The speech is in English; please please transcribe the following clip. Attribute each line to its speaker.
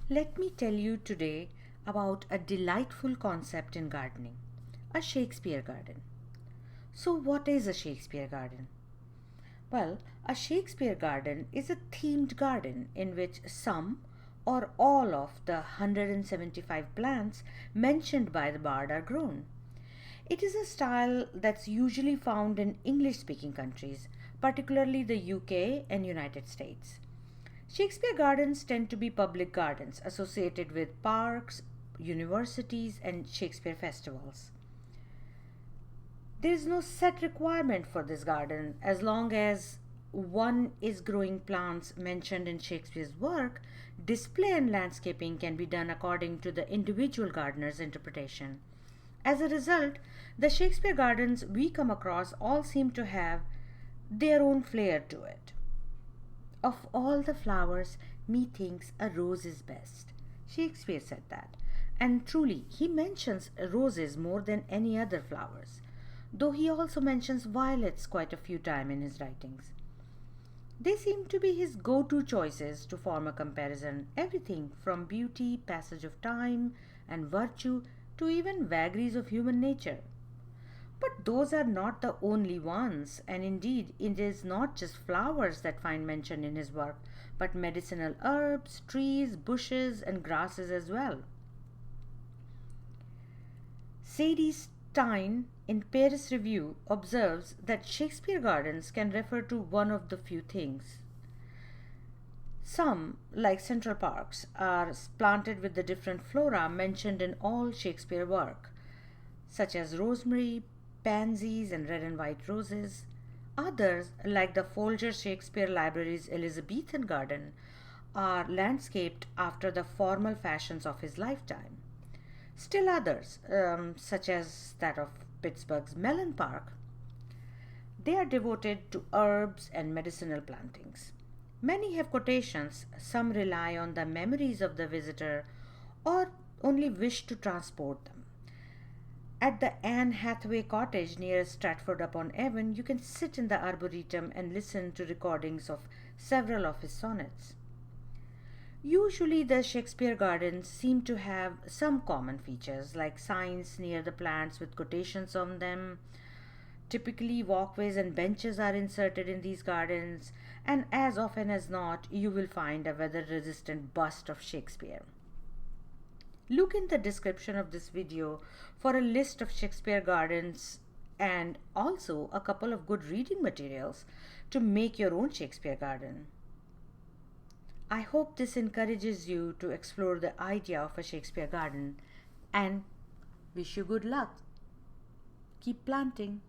Speaker 1: Let me tell you today about a delightful concept in gardening, a Shakespeare garden. So, what is a Shakespeare garden? Well, a Shakespeare garden is a themed garden in which some or all of the 175 plants mentioned by the bard are grown. It is a style that's usually found in English speaking countries, particularly the UK and United States. Shakespeare gardens tend to be public gardens associated with parks, universities, and Shakespeare festivals. There is no set requirement for this garden as long as one is growing plants mentioned in Shakespeare's work. Display and landscaping can be done according to the individual gardener's interpretation. As a result, the Shakespeare gardens we come across all seem to have their own flair to it. Of all the flowers, methinks a rose is best. Shakespeare said that. And truly, he mentions roses more than any other flowers, though he also mentions violets quite a few times in his writings. They seem to be his go to choices to form a comparison, everything from beauty, passage of time, and virtue to even vagaries of human nature. But those are not the only ones, and indeed, it is not just flowers that find mention in his work, but medicinal herbs, trees, bushes, and grasses as well. Sadie Stein in Paris Review observes that Shakespeare gardens can refer to one of the few things. Some, like Central Parks, are planted with the different flora mentioned in all Shakespeare work, such as rosemary, pansies, and red and white roses. Others, like the Folger Shakespeare Library's Elizabethan garden, are landscaped after the formal fashions of his lifetime. Still others, such as that of Pittsburgh's Mellon Park, they are devoted to herbs and medicinal plantings. Many have quotations, some rely on the memories of the visitor or only wish to transport them. At the Anne Hathaway cottage near Stratford upon Avon, you can sit in the arboretum and listen to recordings of several of his sonnets. Usually, the Shakespeare gardens seem to have some common features like signs near the plants with quotations on them. Typically, walkways and benches are inserted in these gardens, and as often as not, you will find a weather resistant bust of Shakespeare. Look in the description of this video for a list of Shakespeare gardens and also a couple of good reading materials to make your own Shakespeare garden. I hope this encourages you to explore the idea of a Shakespeare garden and wish you good luck. Keep planting.